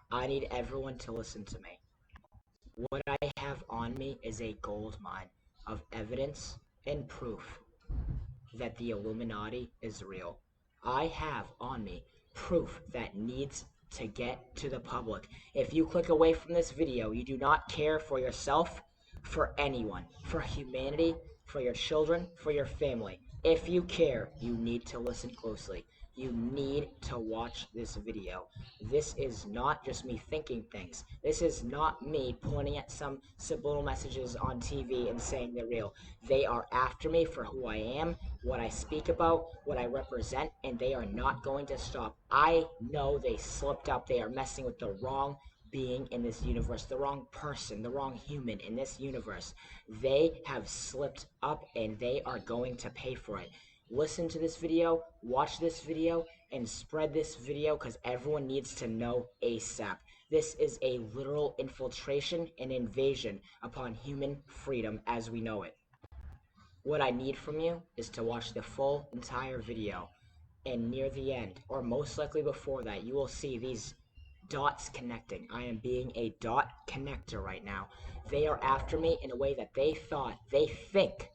I need everyone to listen to me. What I have on me is a gold mine of evidence and proof that the Illuminati is real. I have on me proof that needs to get to the public. If you click away from this video, you do not care for yourself, for anyone, for humanity, for your children, for your family. If you care, you need to listen closely. You need to watch this video. This is not just me thinking things. This is not me pointing at some subliminal messages on TV and saying they're real. They are after me for who I am, what I speak about, what I represent, and they are not going to stop. I know they slipped up. They are messing with the wrong being in this universe, the wrong person, the wrong human in this universe. They have slipped up and they are going to pay for it. Listen to this video, watch this video, and spread this video because everyone needs to know ASAP. This is a literal infiltration and invasion upon human freedom as we know it. What I need from you is to watch the full entire video, and near the end, or most likely before that, you will see these dots connecting. I am being a dot connector right now. They are after me in a way that they think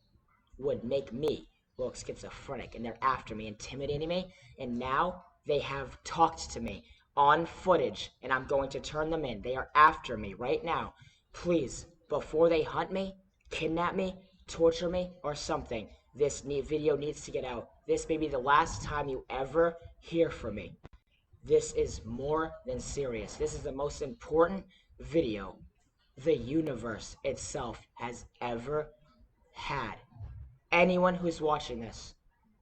would make me look schizophrenic, and they're after me, intimidating me, and now they have talked to me on footage, and I'm going to turn them in. They are after me right now. Please, before they hunt me, kidnap me, torture me, or something, this video needs to get out. This may be the last time you ever hear from me. This is more than serious. This is the most important video the universe itself has ever had. Anyone who's watching this,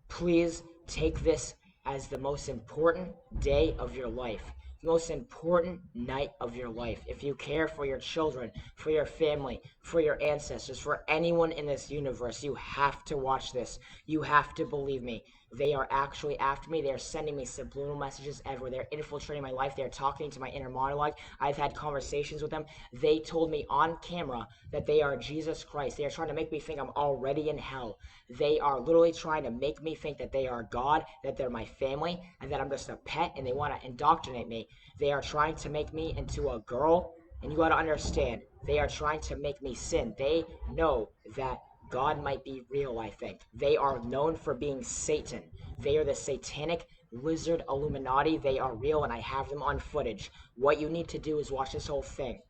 please take this as the most important day of your life, the most important night of your life. If you care for your children, for your family, for your ancestors, for anyone in this universe, you have to watch this. You have to believe me. They are actually after me. They are sending me subliminal messages everywhere. They're infiltrating my life. They're talking to my inner monologue. I've had conversations with them. They told me on camera that they are Jesus Christ. They are trying to make me think I'm already in hell. They are literally trying to make me think that they are God, that they're my family, and that I'm just a pet, and they want to indoctrinate me. They are trying to make me into a girl, and you got to understand, they are trying to make me sin. They know that God might be real, I think. They are known for being Satan. They are the satanic lizard Illuminati. They are real, and I have them on footage. What you need to do is watch this whole thing.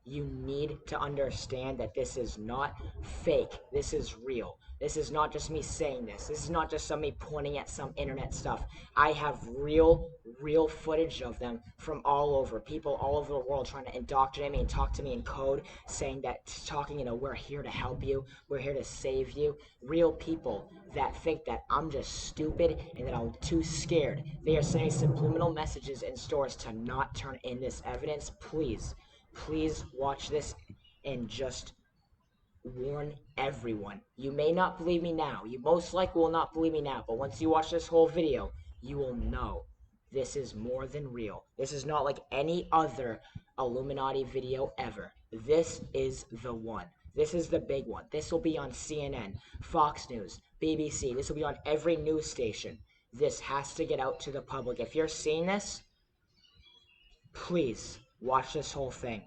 You need to understand that this is not fake. This is real. This is not just me saying this. This is not just me pointing at some internet stuff. I have real footage of them from all over. People all over the world trying to indoctrinate me and talk to me in code, saying that, we're here to help you. We're here to save you. Real people that think that I'm just stupid and that I'm too scared. They are sending subliminal messages in stores to not turn in this evidence. Please watch this and just warn everyone. You may not believe me now. You most likely will not believe me now. But once you watch this whole video, you will know this is more than real. This is not like any other Illuminati video ever. This is the one. This is the big one. This will be on CNN, Fox News, BBC. This will be on every news station. This has to get out to the public. If you're seeing this, please watch this whole thing.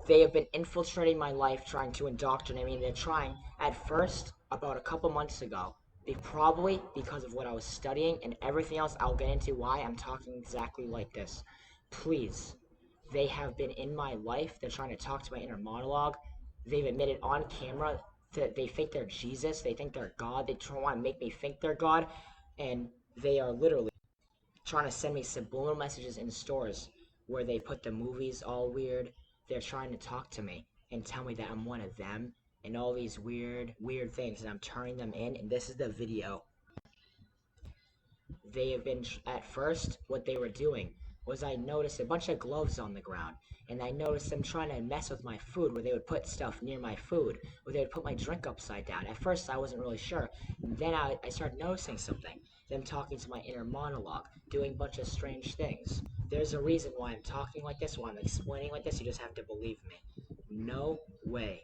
They have been infiltrating my life, trying to indoctrinate me. They're trying, at first, about a couple months ago, probably because of what I was studying and everything else. I'll get into why I'm talking exactly like this. Please, they have been in my life. They're trying to talk to my inner monologue. They've admitted on camera that they think they're Jesus. They think they're God. They want to make me think they're God. And they are literally trying to send me subliminal messages in stores where they put the movies all weird. They're trying to talk to me and tell me that I'm one of them and all these weird things, and I'm turning them in, and this is the video. They have been, at first, what they were doing was I noticed a bunch of gloves on the ground, and I noticed them trying to mess with my food, where they would put stuff near my food, or they would put my drink upside down. At first, I wasn't really sure. And then I started noticing something. Them talking to my inner monologue, doing a bunch of strange things. There's a reason why I'm talking like this, why I'm explaining like this. You just have to believe me. No way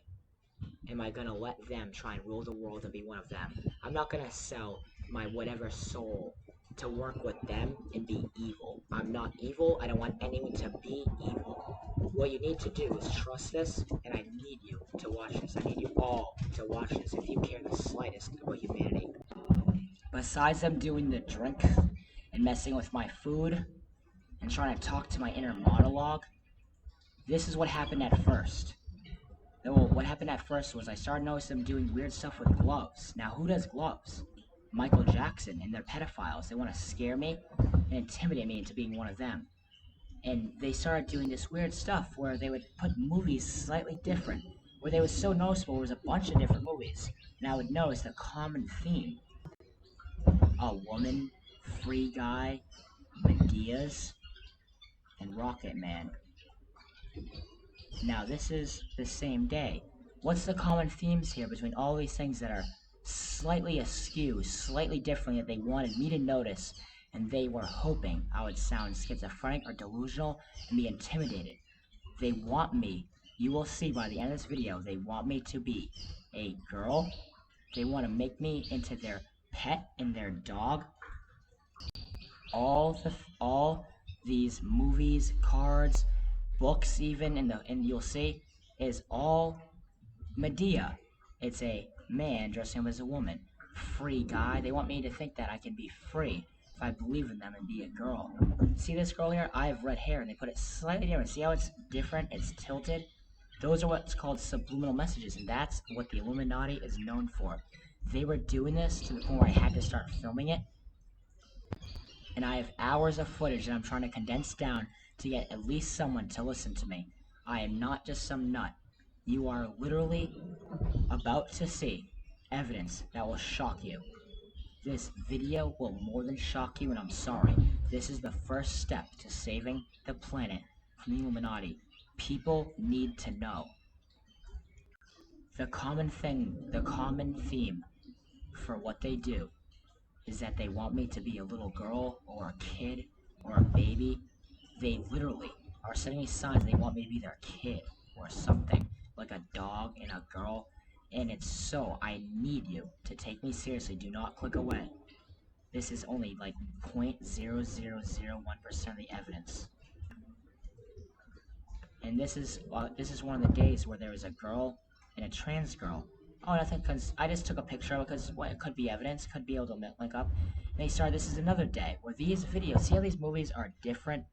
am I going to let them try and rule the world and be one of them. I'm not going to sell my whatever soul to work with them and be evil. I'm not evil. I don't want anyone to be evil. What you need to do is trust this, and I need you to watch this. I need you all to watch this if you care the slightest about humanity. Besides them doing the drink and messing with my food and trying to talk to my inner monologue, this is what happened at first. Well, what happened at first was I started noticing them doing weird stuff with gloves. Now, who does gloves? Michael Jackson, and they're pedophiles. They want to scare me and intimidate me into being one of them. And they started doing this weird stuff where they would put movies slightly different, where they was so noticeable. There was a bunch of different movies, and I would notice the common theme: a woman, Free Guy, Medea's, and Rocket Man. Now, this is the same day. What's the common themes here between all these things that are slightly askew, slightly different, that they wanted me to notice, and they were hoping I would sound schizophrenic or delusional and be intimidated? They want me, you will see by the end of this video, they want me to be a girl. They want to make me into their pet and their dog. All these movies, cards, books, even, and you'll see, is all Medea. It's a man dressing up as a woman. Free Guy. They want me to think that I can be free if I believe in them and be a girl. See this girl here? I have red hair, and they put it slightly different. See how it's different? It's tilted. Those are what's called subliminal messages, and that's what the Illuminati is known for. They were doing this to the point where I had to start filming it, and I have hours of footage that I'm trying to condense down to get at least someone to listen to me. I am not just some nut. You are literally about to see evidence that will shock you. This video will more than shock you, and I'm sorry. This is the first step to saving the planet from the Illuminati. People need to know. The common theme for what they do is that they want me to be a little girl or a kid or a baby. They literally are sending me signs they want me to be their kid or something, like a dog and a girl. And it's so, I need you to take me seriously. Do not click away. This is only like 0.0001% of the evidence. And this is one of the days where there was a girl and a trans girl. Oh, nothing, because I just took a picture of it because it could be evidence, could be able to link up. And they started, this is another day where these videos, see how these movies are different?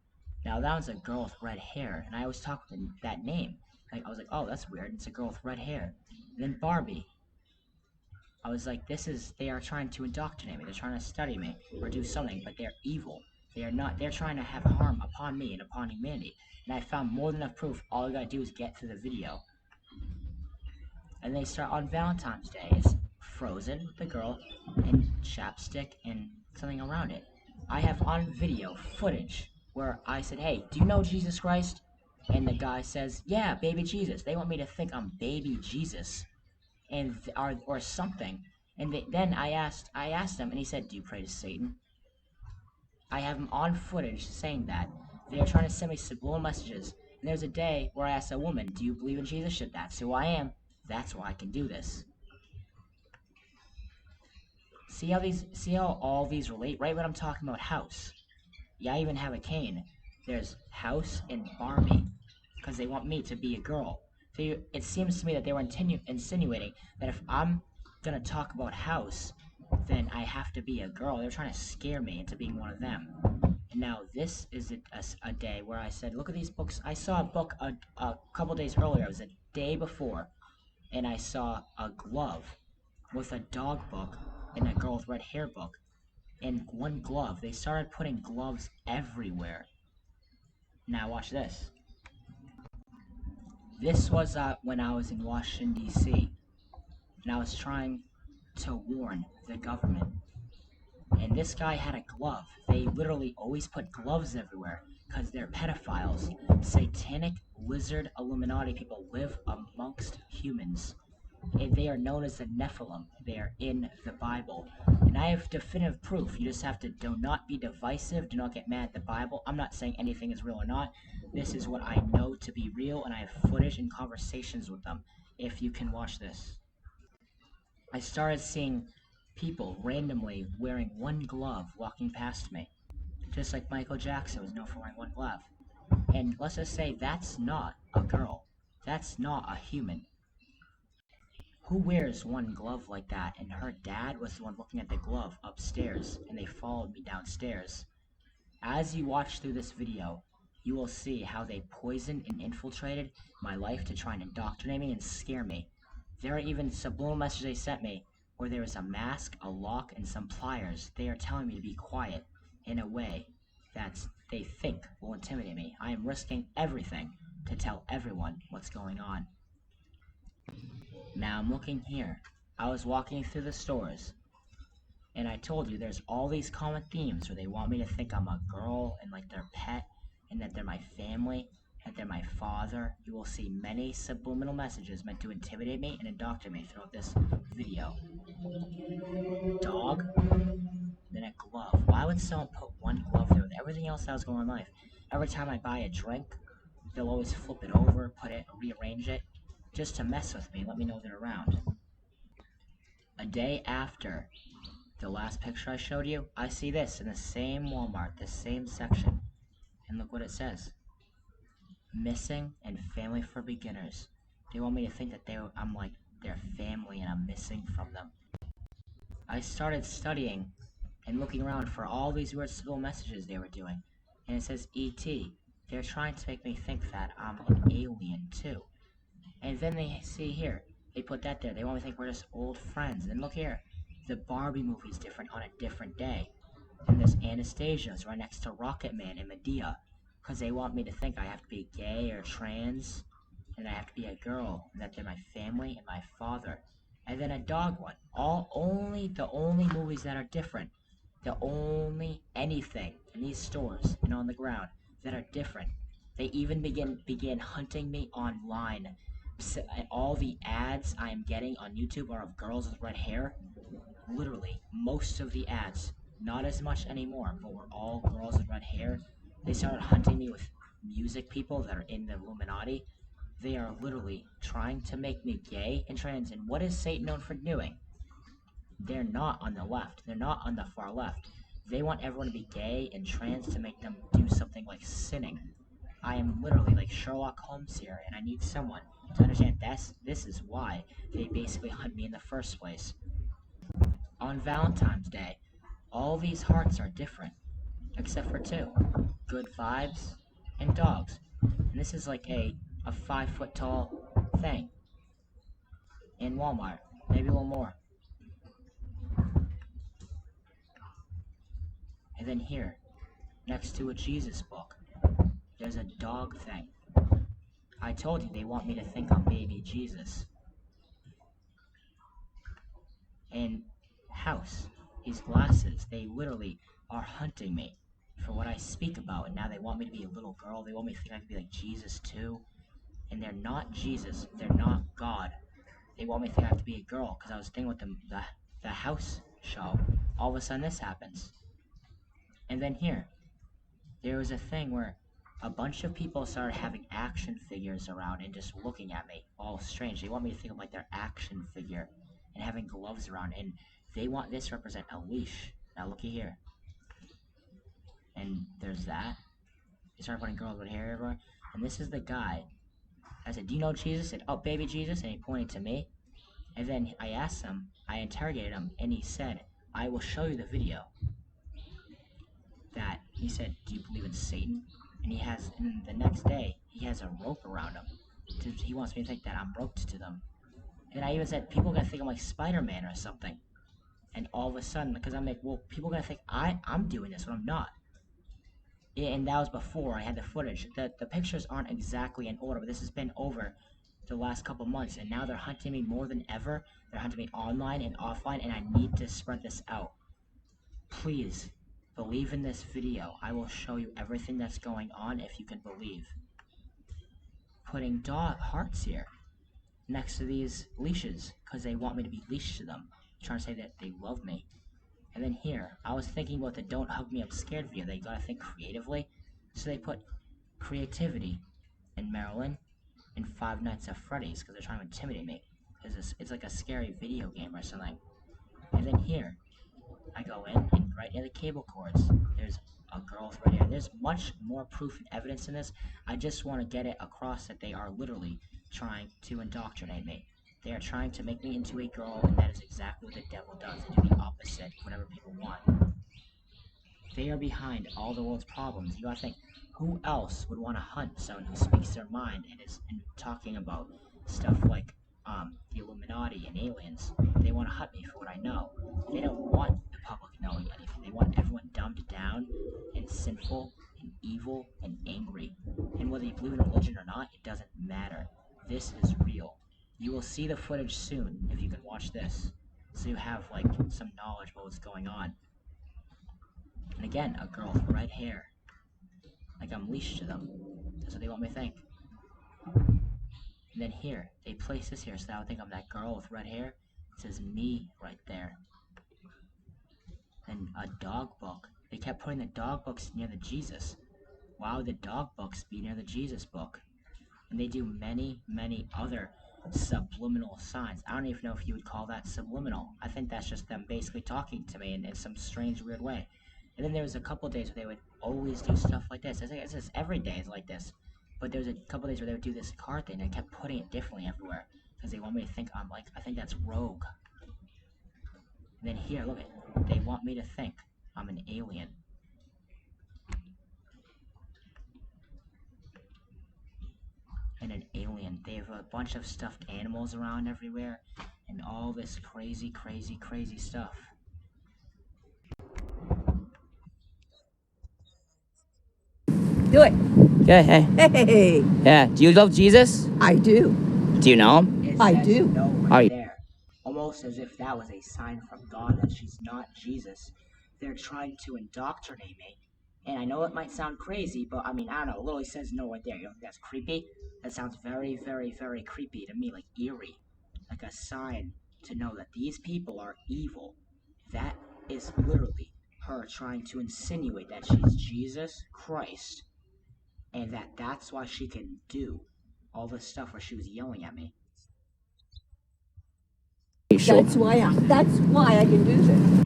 Now that one's a girl with red hair, and I always talk that name. Like, I was like, oh, that's weird, it's a girl with red hair. And then Barbie. I was like, they are trying to indoctrinate me, they're trying to study me, or do something, but they're evil. They are not, they're trying to have harm upon me and upon humanity. And I found more than enough proof. All I gotta do is get to the video. And they start on Valentine's Day. It's Frozen, the girl, and chapstick and something around it. I have on video footage where I said, hey, do you know Jesus Christ? And the guy says, yeah, baby Jesus. They want me to think I'm baby Jesus, and or something. And then I asked him, and he said, do you pray to Satan? I have him on footage saying that. They are trying to send me subliminal messages. And there's a day where I asked a woman, do you believe in Jesus? Shit, that's who I am. That's why I can do this. See how all these relate? Right when I'm talking about House. Yeah, I even have a cane. There's House and Barbie. Because they want me to be a girl. So it seems to me that they were insinuating that if I'm gonna talk about House, then I have to be a girl. They're trying to scare me into being one of them. And now this is a day where I said, look at these books. I saw a book a couple days earlier. It was a day before. And I saw a glove with a dog book and a girl with red hair book. And one glove. They started putting gloves everywhere. Now watch this. This was when I was in Washington, D.C. And I was trying to warn the government. And this guy had a glove. They literally always put gloves everywhere because they're pedophiles. Satanic lizard Illuminati people live amongst humans. And they are known as the Nephilim. They are in the Bible. And I have definitive proof. You just have to do not be divisive. Do not get mad at the Bible. I'm not saying anything is real or not. This is what I know to be real, and I have footage and conversations with them. If you can watch this. I started seeing People randomly wearing one glove walking past me. Just like Michael Jackson was known for wearing one glove. And let's just say that's not a girl. That's not a human. Who wears one glove like that? And her dad was the one looking at the glove upstairs, and they followed me downstairs. As you watch through this video, you will see how they poisoned and infiltrated my life to try and indoctrinate me and scare me. There are even subliminal messages they sent me where there is a mask, a lock, and some pliers. They are telling me to be quiet in a way that they think will intimidate me. I am risking everything to tell everyone what's going on. Now I'm looking here. I was walking through the stores, and I told you there's all these common themes where they want me to think I'm a girl and like their pet, and that they're my family, that they're my father. You will see many subliminal messages meant to intimidate me and indoctrinate me throughout this video. Dog, then a glove. Why would someone put one glove there with everything else that was going on in life? Every time I buy a drink, they'll always flip it over, put it, rearrange it, just to mess with me and let me know they're around. A day after the last picture I showed you, I see this in the same Walmart, the same section, and look what it says. Missing and family for beginners. They want me to think that I'm like their family and I'm missing from them. I started studying and looking around for all these weird civil messages they were doing, and it says E.T. They're trying to make me think that I'm an alien too. And then they see here, they put that there. They want me to think we're just old friends. And look here, the Barbie movie's different on a different day. And there's Anastasia's right next to Rocket Man and Medea, because they want me to think I have to be gay or trans, and I have to be a girl, and that they're my family and my father. And then a dog one. The only movies that are different, the only anything in these stores and on the ground that are different. They even began hunting me online. All the ads I am getting on YouTube are of girls with red hair. Literally, most of the ads, not as much anymore, but were all girls with red hair. They started hunting me with music people that are in the Illuminati. They are literally trying to make me gay and trans. And what is Satan known for doing? They're not on the left. They're not on the far left. They want everyone to be gay and trans to make them do something like sinning. I am literally like Sherlock Holmes here, and I need someone to understand this is why they basically hunt me in the first place. On Valentine's Day, all these hearts are different, except for two. Good vibes and dogs. And this is like a 5-foot tall thing. In Walmart. Maybe a little more. And then here, next to a Jesus book, there's a dog thing. I told you they want me to think I'm baby Jesus. And house, these glasses, they literally are hunting me for what I speak about, and now they want me to be a little girl. They want me to think I could be like Jesus too. And they're not Jesus, they're not God. They want me to think I have to be a girl, because I was thinking with the house show. All of a sudden this happens. And then here, there was a thing where a bunch of people started having action figures around and just looking at me, all strange. They want me to think of like their action figure and having gloves around, and they want this to represent a leash. Now looky here. And there's that. They started putting girls with hair everywhere. And this is the guy. I said, do you know Jesus? He said, oh, baby Jesus. And he pointed to me. And then I asked him, I interrogated him, and he said, I will show you the video. That he said, do you believe in Satan? And the next day, he has a rope around him. He wants me to think that I'm roped to them. And I even said, people are going to think I'm like Spider-Man or something. And all of a sudden, because I'm like, well, people are going to think I'm doing this when I'm not. And that was before I had the footage. The pictures aren't exactly in order, but this has been over the last couple months. And now they're hunting me more than ever. They're hunting me online and offline, and I need to spread this out. Please, believe in this video. I will show you everything that's going on if you can believe. Putting dog hearts here next to these leashes because they want me to be leashed to them, trying to say that they love me. And then here, I was thinking about the don't hug me I'm scared video. They gotta think creatively, so they put creativity in Maryland and Five Nights at Freddy's because they're trying to intimidate me. It's like a scary video game or something. And then here, I go in, and right near the cable cords, there's a girl right here. There's much more proof and evidence in this. I just want to get it across that they are literally trying to indoctrinate me. They are trying to make me into a girl, and that is exactly what the devil does. They do the opposite of whatever people want. They are behind all the world's problems. You gotta think, who else would want to hunt someone who speaks their mind and is talking about stuff like the Illuminati and aliens? They want to hunt me for what I know. They don't want the public knowing anything. They want everyone dumbed down and sinful and evil and angry. And whether you believe in religion or not, it doesn't matter. This is real. You will see the footage soon if you can watch this, so you have like some knowledge about what's going on. And again, a girl with red hair. Like I'm leashed to them. That's what they want me to think. And then here, they place this here so that I would think I'm that girl with red hair. It says me right there. And a dog book. They kept putting the dog books near the Jesus. Why would the dog books be near the Jesus book? And they do many, many other subliminal signs. I don't even know if you would call that subliminal. I think that's just them basically talking to me in some strange, weird way. And then there was a couple days where they would always do stuff like this. It's just every day is like this. But there was a couple days where they would do this card thing. They kept putting it differently everywhere because they want me to think I'm like, I think that's rogue. And then here, look at, they want me to think I'm an alien. And an alien. They have a bunch of stuffed animals around everywhere and all this crazy, crazy, crazy stuff. Do it. Okay, hey. Hey, Yeah. Do you love Jesus? I do. Do you know him? It I says do. no Are right you- there. Almost as if that was a sign from God that she's not Jesus. They're trying to indoctrinate me. And I know it might sound crazy, but I mean, I don't know. It literally says no right there. You don't think that's creepy? That sounds very, very, very creepy to me, like eerie. Like a sign to know that these people are evil. That is literally her trying to insinuate that she's Jesus Christ. And that's why she can do all this stuff where she was yelling at me. Sure. That's why I can do this.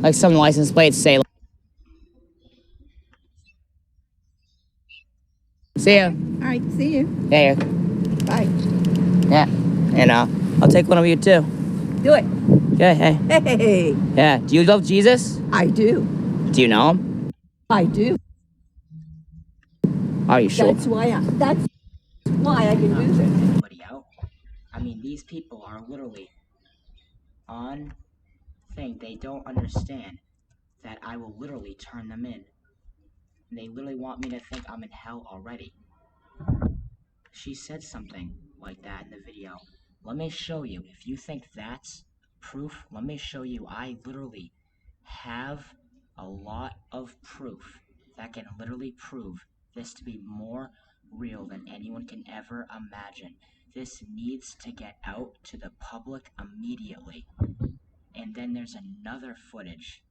Like some license plates say. See ya. All right, see you. Yeah. Bye. Yeah. And I'll take one of you too. Do it. Okay, hey. Hey, Yeah. Do you love Jesus? I do. Do you know him? I do. Are you sure? That's why I can do this. Anybody out? I mean, these people are literally on thing. They don't understand that I will literally turn them in. And they literally want me to think I'm in hell already. She said something like that in the video. Let me show you. If you think that's proof, let me show you. I literally have a lot of proof that can literally prove this to be more real than anyone can ever imagine. This needs to get out to the public immediately. And then there's another footage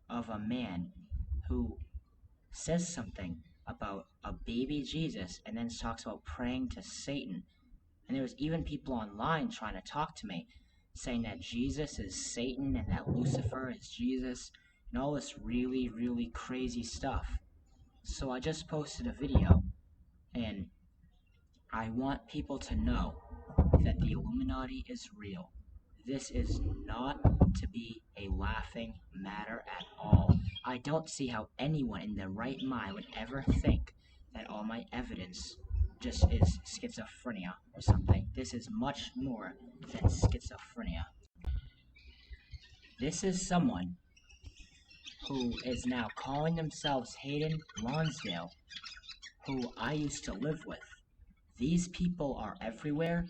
of a man who says something about a baby Jesus and then talks about praying to Satan. And there was even people online trying to talk to me, saying that Jesus is Satan and that Lucifer is Jesus, and all this really, really crazy stuff. So I just posted a video, and I want people to know that the Illuminati is real. This is not to be a laughing matter at all. I don't see how anyone in their right mind would ever think that all my evidence just is schizophrenia or something. This is much more than schizophrenia. This is someone who is now calling themselves Hayden Lonsdale, who I used to live with. These people are everywhere.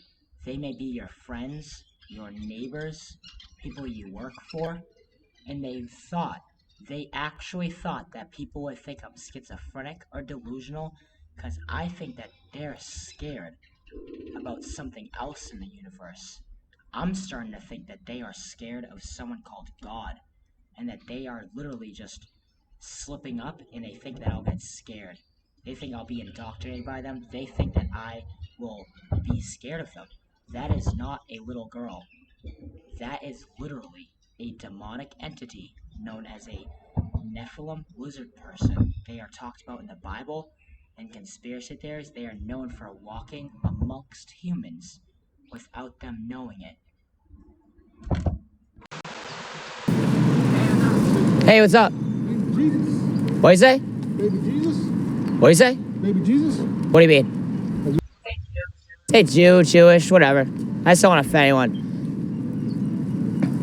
They may be your friends, your neighbors, people you work for, and they actually thought that people would think I'm schizophrenic or delusional, because I think that they're scared about something else in the universe. I'm starting to think that they are scared of someone called God, and that they are literally just slipping up, and they think that I'll get scared. They think I'll be indoctrinated by them. They think that I will be scared of them. That is not a little girl. That is literally a demonic entity known as a Nephilim lizard person. They are talked about in the Bible and conspiracy theories. They are known for walking amongst humans without them knowing it. Hey, what's up? Baby Jesus. What do you say? Baby Jesus. What do you say? Baby Jesus. What do you mean? Hey, Jew, Jewish, whatever. I just don't want to offend anyone.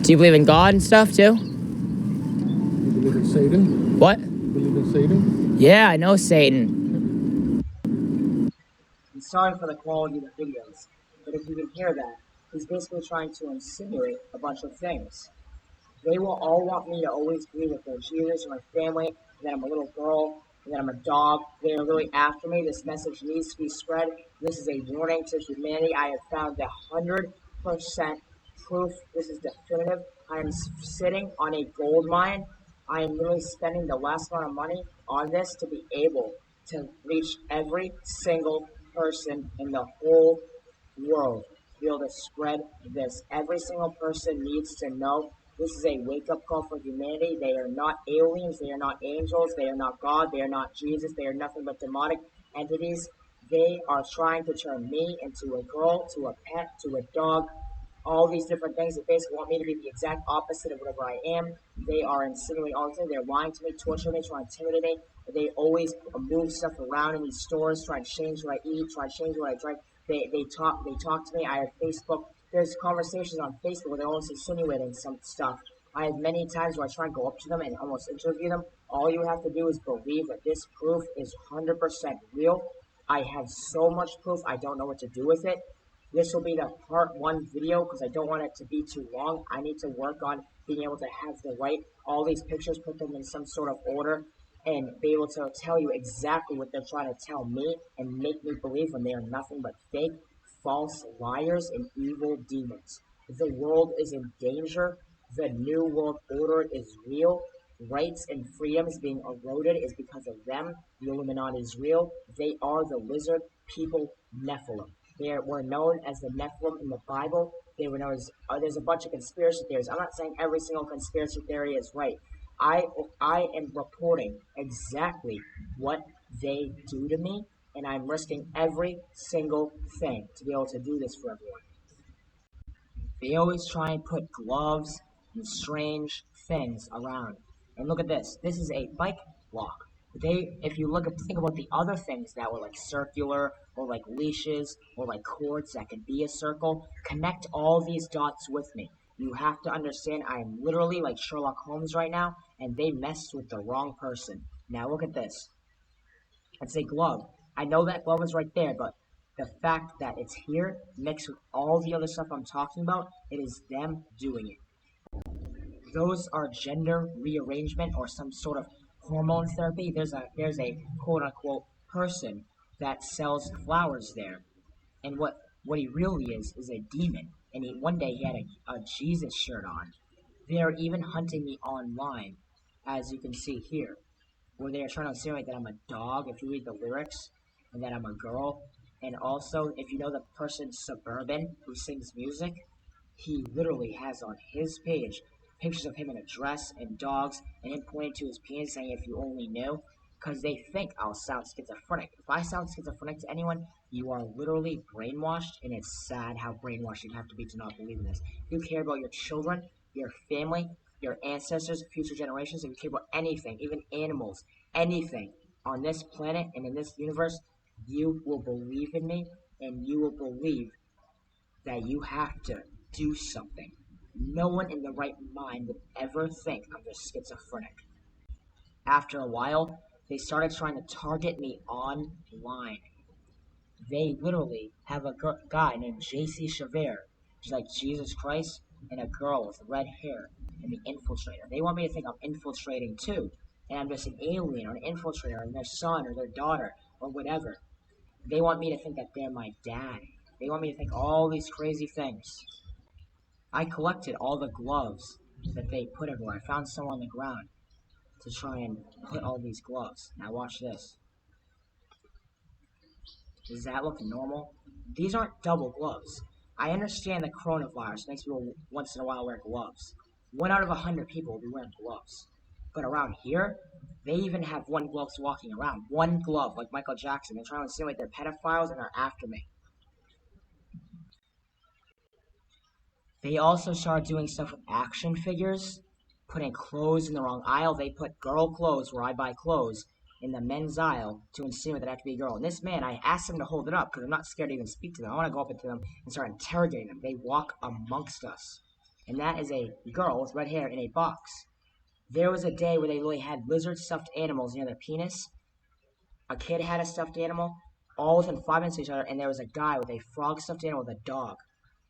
Do you believe in God and stuff, too? You believe in Satan? What? You believe in Satan? Yeah, I know Satan. I'm sorry for the quality of the videos, but if you can hear that, he's basically trying to insinuate a bunch of things. They will all want me to always be with their Jesus or my family, and that I'm a little girl, and that I'm a dog. They are really after me. This message needs to be spread. This is a warning to humanity. I have found 100% proof. This is definitive. I am sitting on a gold mine. I am literally spending the last amount of money on this to be able to reach every single person in the whole world to be able to spread this. Every single person needs to know this is a wake-up call for humanity. They are not aliens. They are not angels. They are not God. They are not Jesus. They are nothing but demonic entities. They are trying to turn me into a girl, to a pet, to a dog, all these different things. They basically want me to be the exact opposite of whatever I am. They are insinuating all the time. They're lying to me, torturing me, trying to intimidate me. They always move stuff around in these stores, trying to change what I eat, trying to change what I drink. They talk to me. I have Facebook. There's conversations on Facebook where they're almost insinuating some stuff. I have many times where I try and go up to them and almost interview them. All you have to do is believe that this proof is 100% real. I have so much proof, I don't know what to do with it. This will be the part 1 video because I don't want it to be too long. I need to work on being able to have the right, all these pictures, put them in some sort of order, and be able to tell you exactly what they're trying to tell me and make me believe when they are nothing but fake, false liars and evil demons. The world is in danger. The new world order is real. Rights and freedoms being eroded is because of them. The Illuminati is real. They are the lizard people Nephilim. They were known as the Nephilim in the Bible. They were known as, there's a bunch of conspiracy theories. I'm not saying every single conspiracy theory is right. I am reporting exactly what they do to me, and I'm risking every single thing to be able to do this for everyone. They always try and put gloves and strange things around. And look at this. This is a bike lock. If you think about the other things that were like circular or like leashes or like cords that could be a circle, connect all these dots with me. You have to understand I am literally like Sherlock Holmes right now, and they messed with the wrong person. Now look at this. It's a glove. I know that glove is right there, but the fact that it's here mixed with all the other stuff I'm talking about, it is them doing it. Those are gender rearrangement or some sort of hormone therapy. There's a quote unquote person that sells flowers there, and what he really is a demon. And one day he had a Jesus shirt on. They are even hunting me online, as you can see here, where they are trying to insinuate that I'm a dog if you read the lyrics, and that I'm a girl. And also, if you know the person Suburban who sings music, he literally has on his page pictures of him in a dress and dogs, and him pointing to his penis saying, if you only knew, because they think I'll sound schizophrenic. If I sound schizophrenic to anyone, you are literally brainwashed, and it's sad how brainwashed you have to be to not believe in this. If you care about your children, your family, your ancestors, future generations, if you care about anything, even animals, anything on this planet and in this universe, you will believe in me, and you will believe that you have to do something. No one in the right mind would ever think I'm just schizophrenic. After a while, they started trying to target me online. They literally have a guy named J.C. Chavert, who's like Jesus Christ, and a girl with red hair, and the infiltrator. They want me to think I'm infiltrating too, and I'm just an alien or an infiltrator, and their son or their daughter or whatever. They want me to think that they're my dad. They want me to think all these crazy things. I collected all the gloves that they put everywhere. I found some on the ground to try and put all these gloves. Now watch this. Does that look normal? These aren't double gloves. I understand the coronavirus makes people once in a while wear gloves. 1 out of 100 people will be wearing gloves. But around here, they even have one gloves walking around. One glove, like Michael Jackson. They're trying to insinuate they're pedophiles and are after me. They also started doing stuff with action figures, putting clothes in the wrong aisle. They put girl clothes where I buy clothes in the men's aisle to insinuate that I have to be a girl. And this man, I asked him to hold it up because I'm not scared to even speak to them. I want to go up to them and start interrogating them. They walk amongst us. And that is a girl with red hair in a box. There was a day where they really had lizard stuffed animals near their penis. A kid had a stuffed animal, all within 5 minutes of each other, and there was a guy with a frog stuffed animal with a dog.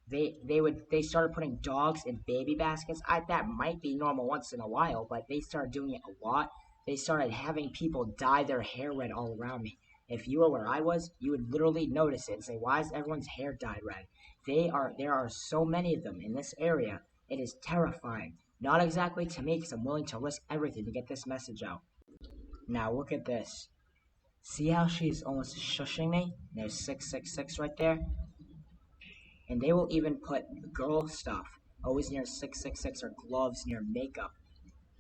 They started putting dogs in baby baskets. That might be normal once in a while, but they started doing it a lot. They started having people dye their hair red all around me. If you were where I was, you would literally notice it and say, "Why is everyone's hair dyed red?" There are so many of them in this area. It is terrifying. Not exactly to me, because I'm willing to risk everything to get this message out. Now look at this. See how she's almost shushing me? There's 666 right there. And they will even put girl stuff always near 666 or gloves near makeup.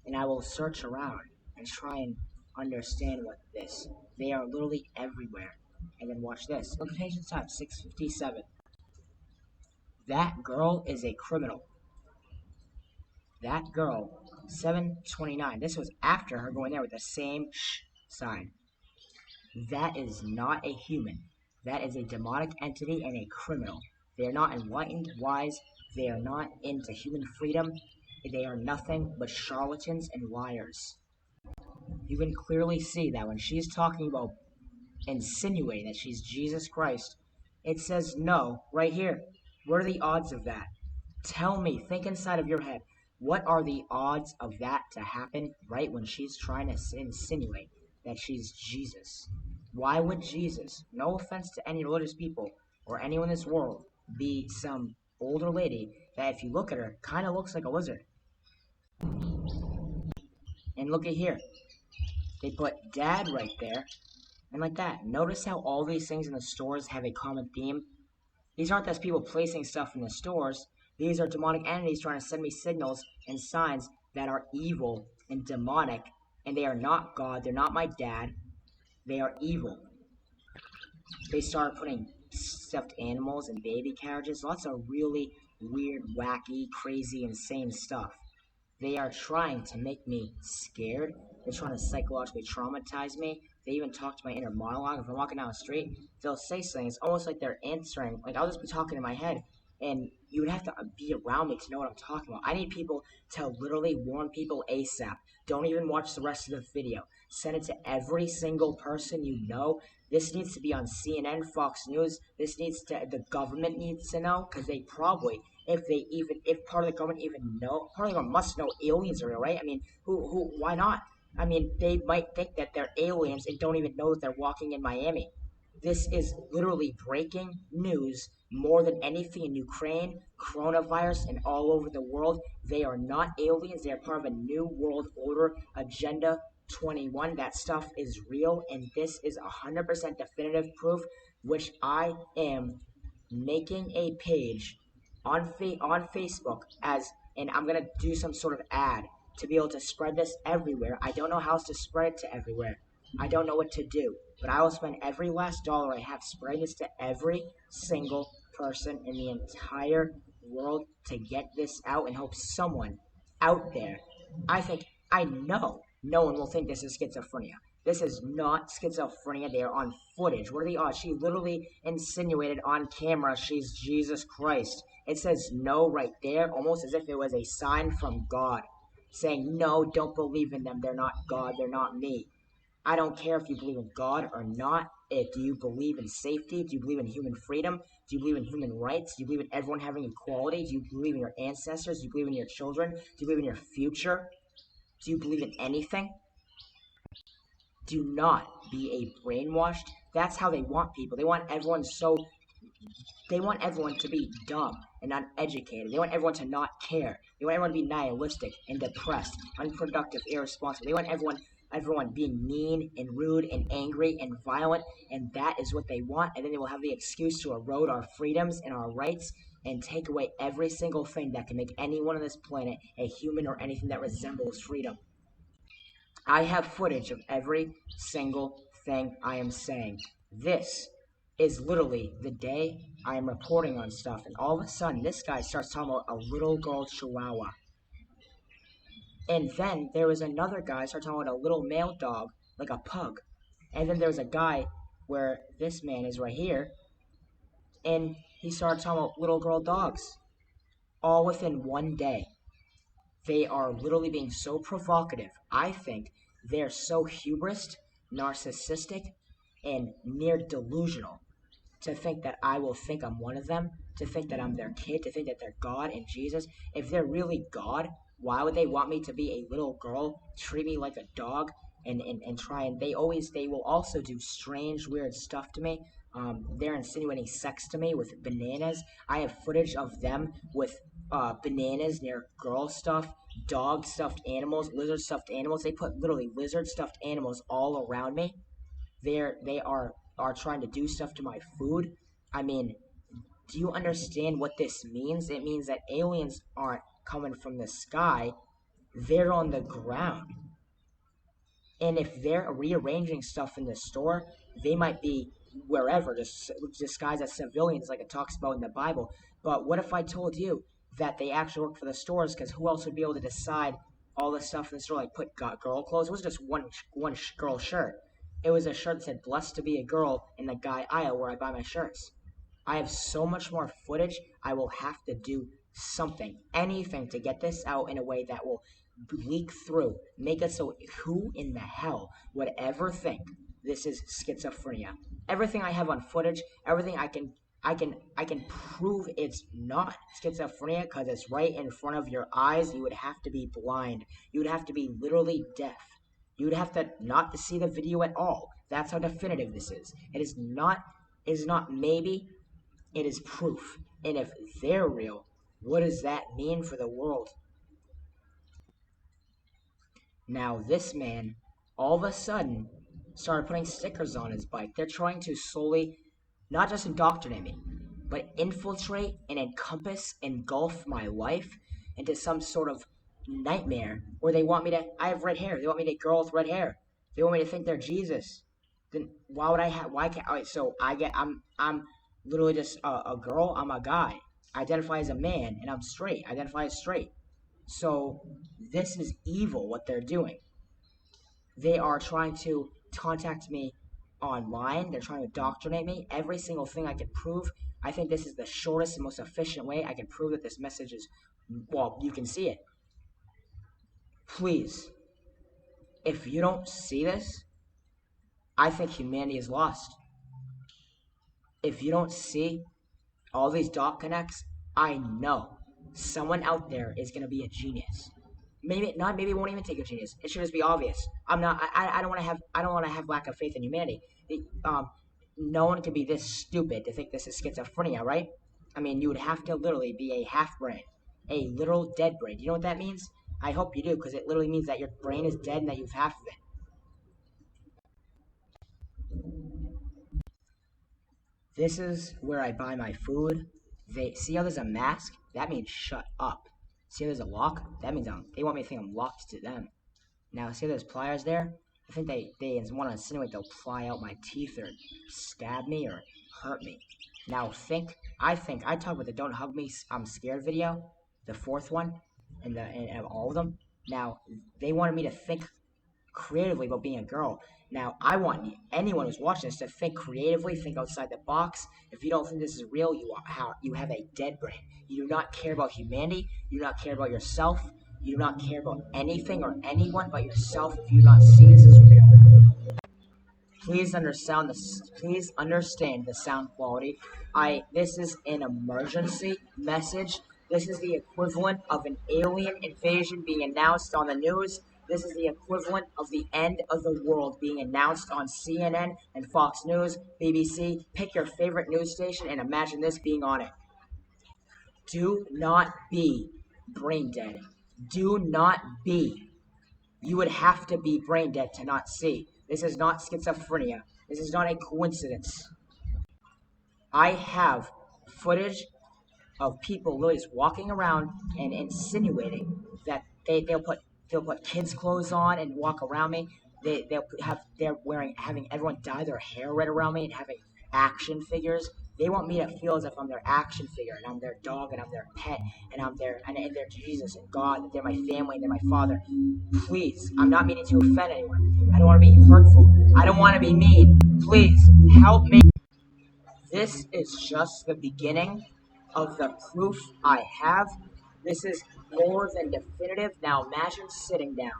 And I will search around and try and understand what this. They are literally everywhere. And then watch this. Look at patient time, 657. That girl is a criminal. That girl, 729. This was after her going there with the same sign. That is not a human. That is a demonic entity and a criminal. They are not enlightened, wise. They are not into human freedom. They are nothing but charlatans and liars. You can clearly see that when she's talking about insinuating that she's Jesus Christ, it says no right here. What are the odds of that? Tell me, think inside of your head. What are the odds of that to happen right when she's trying to insinuate that she's Jesus? Why would Jesus, no offense to any religious people or anyone in this world, be some older lady that if you look at her, kind of looks like a lizard? And look at here. They put dad right there, and like that. Notice how all these things in the stores have a common theme? These aren't just people placing stuff in the stores. These are demonic entities trying to send me signals and signs that are evil and demonic, and they are not God. They're not my dad. They are evil. They started putting stuffed animals in baby carriages. Lots of really weird, wacky, crazy, insane stuff. They are trying to make me scared. They're trying to psychologically traumatize me. They even talk to my inner monologue. If I'm walking down the street, they'll say something. It's almost like they're answering. Like, I'll just be talking in my head, and you would have to be around me to know what I'm talking about. I need people to literally warn people ASAP. Don't even watch the rest of the video. Send it to every single person you know. This needs to be on CNN, Fox News. The government needs to know, because they probably, if part of the government even know, part of the government must know aliens are real, right? I mean, why not? I mean, they might think that they're aliens and don't even know that they're walking in Miami. This is literally breaking news more than anything in Ukraine, coronavirus, and all over the world. They are not aliens. They are part of a new world order, Agenda 21. That stuff is real, and this is 100% definitive proof, which I am making a page on Facebook and I'm gonna do some sort of ad to be able to spread this everywhere. I don't know how else to spread it to everywhere. I don't know what to do, but I will spend every last dollar I have spreading this to every single person in the entire world to get this out and hope someone out there, I know no one will think this is schizophrenia. This is not schizophrenia. They are on footage. What are the odds? She literally insinuated on camera she's Jesus Christ. It says no right there, almost as if it was a sign from God, saying, no, don't believe in them. They're not God. They're not me. I don't care if you believe in God or not. Do you believe in safety? Do you believe in human freedom? Do you believe in human rights? Do you believe in everyone having equality? Do you believe in your ancestors? Do you believe in your children? Do you believe in your future? Do you believe in anything? Do not be a brainwashed. That's how they want people. They want everyone to be dumb and uneducated. They want everyone to not care. They want everyone to be nihilistic and depressed, unproductive, irresponsible. They want everyone being mean and rude and angry and violent, and that is what they want. And then they will have the excuse to erode our freedoms and our rights and take away every single thing that can make anyone on this planet a human or anything that resembles freedom. I have footage of every single thing I am saying. This is literally the day I am reporting on stuff, and all of a sudden this guy starts talking about a little girl chihuahua. And then there was another guy started talking about a little male dog, like a pug. And then there was a guy where this man is right here, and he started talking about little girl dogs. All within one day. They are literally being so provocative. I think they're so hubris, narcissistic, and near delusional to think that I will think I'm one of them, to think that I'm their kid, to think that they're God and Jesus. If they're really God, why would they want me to be a little girl, treat me like a dog, and try and they will also do strange, weird stuff to me. They're insinuating sex to me with bananas. I have footage of them with bananas near girl stuff, dog stuffed animals, lizard stuffed animals. They put literally lizard stuffed animals all around me. They are trying to do stuff to my food. I mean, do you understand what this means? It means that aliens aren't coming from the sky. They're on the ground. And if they're rearranging stuff in the store, they might be wherever, disguised as civilians like it talks about in the Bible. But what if I told you that they actually work for the stores? Because who else would be able to decide all the stuff in the store, like put girl clothes? It was just one girl shirt. It was a shirt that said "Blessed to be a girl" in the guy aisle where I buy my shirts. I have so much more footage. I will have to do something, anything to get this out in a way that will leak through, make it so who in the hell would ever think this is schizophrenia? Everything I have on footage, everything I can prove it's not schizophrenia because it's right in front of your eyes. You would have to be blind. You would have to be literally deaf. You would have to not to see the video at all. That's how definitive this is. It is not maybe, it is proof. And if they're real, what does that mean for the world? Now this man, all of a sudden, started putting stickers on his bike. They're trying to slowly, not just indoctrinate me, but infiltrate and engulf my life into some sort of nightmare where they want me to, I have red hair. They want me to date girls with red hair. They want me to think they're Jesus. Then why can't, all right, so I'm literally just a girl. I'm a guy. I identify as a man, and I'm straight. I identify as straight. So this is evil what they're doing. They are trying to contact me online. They're trying to indoctrinate me. Every single thing I can prove. I think this is the shortest and most efficient way I can prove that this message is, well, you can see it. Please, if you don't see this, I think humanity is lost. If you don't see all these dot connects, I know someone out there is going to be a genius. Maybe not. Maybe it won't even take a genius. It should just be obvious. I'm not. I don't want to have. I don't want to have lack of faith in humanity. No one can be this stupid to think this is schizophrenia, right? I mean, you would have to literally be a half brain, a literal dead brain. Do you know what that means? I hope you do, because it literally means that your brain is dead and that you've half of it. This is where I buy my food. They see how there's a mask? That means shut up. See how there's a lock? That means they want me to think I'm locked to them. Now, see how there's pliers there? I think they want to insinuate they'll pry out my teeth or stab me or hurt me. Now, I talk about the "Don't Hug Me, I'm Scared" video, the fourth one, and all of them. Now, they wanted me to think creatively about being a girl. Now, I want anyone who's watching this to think creatively, think outside the box. If you don't think this is real, you have a dead brain. You do not care about humanity. You do not care about yourself. You do not care about anything or anyone but yourself if you do not see this as real. Please understand the sound quality. This is an emergency message. This is the equivalent of an alien invasion being announced on the news. This is the equivalent of the end of the world being announced on CNN and Fox News, BBC. Pick your favorite news station and imagine this being on it. Do not be brain dead. Do not be. You would have to be brain dead to not see. This is not schizophrenia. This is not a coincidence. I have footage of people literally just walking around and insinuating that they'll put kids' clothes on and walk around me. They're having everyone dye their hair red around me and having action figures. They want me to feel as if I'm their action figure and I'm their dog and I'm their pet and and they're Jesus and God, that they're my family and they're my father. Please, I'm not meaning to offend anyone. I don't want to be hurtful. I don't want to be mean. Please help me. This is just the beginning of the proof I have. This is more than definitive. Now imagine sitting down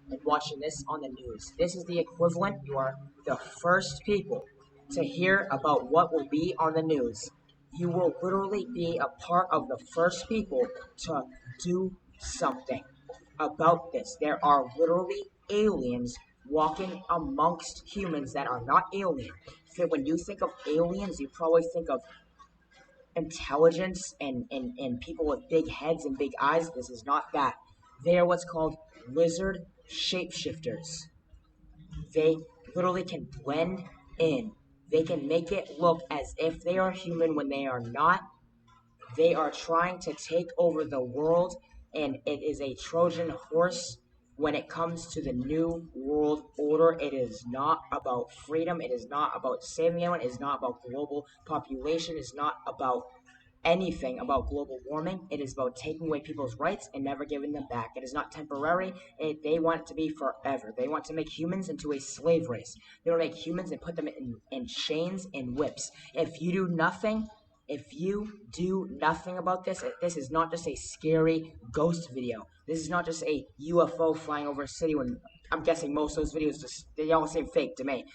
and watching this on the news. This is the equivalent. You are the first people to hear about what will be on the news. You will literally be a part of the first people to do something about this. There are literally aliens walking amongst humans that are not alien. So when you think of aliens, you probably think of intelligence and people with big heads and big eyes. This is not that. They are what's called lizard shapeshifters. They literally can blend in. They can make it look as if they are human when they are not. They are trying to take over the world, and it is a Trojan horse when it comes to the new world order. It is not about freedom. It is not about saving anyone. It is not about global population. It is not about anything about global warming. It is about taking away people's rights and never giving them back. It is not temporary. They want it to be forever. They want to make humans into a slave race. They want to make humans and put them in chains and whips. If you do nothing about this, this is not just a scary ghost video. This is not just a UFO flying over a city when I'm guessing most of those videos they all seem fake to me.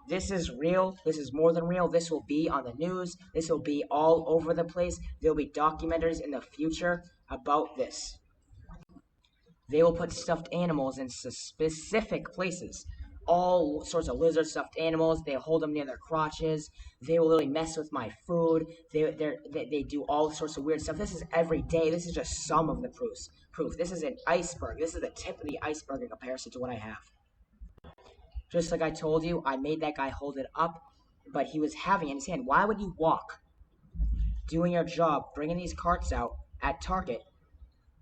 This is real. This is more than real. This will be on the news. This will be all over the place. There will be documentaries in the future about this. They will put stuffed animals in specific places. All sorts of lizard stuffed animals. They hold them near their crotches. They will literally mess with my food. They do all sorts of weird stuff. This is every day. This is just some of the proof. This is an iceberg. This is the tip of the iceberg in comparison to what I have. Just like I told you, I made that guy hold it up, but he was having it in his hand. Why would you walk, doing your job, bringing these carts out at Target?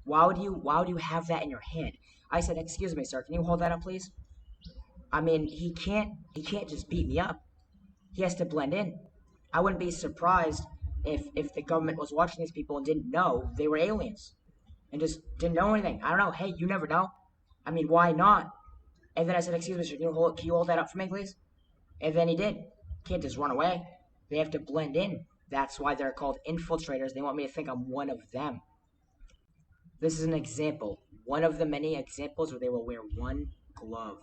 Why would you have that in your hand? I said, "Excuse me, sir, can you hold that up, please?" I mean, he can't just beat me up. He has to blend in. I wouldn't be surprised if the government was watching these people and didn't know they were aliens and just didn't know anything. I don't know. Hey, you never know. I mean, why not? And then I said, "Excuse me, sir, can you hold that up for me, please?" And then he did. Can't just run away. They have to blend in. That's why they're called infiltrators. They want me to think I'm one of them. This is an example. One of the many examples where they will wear one glove.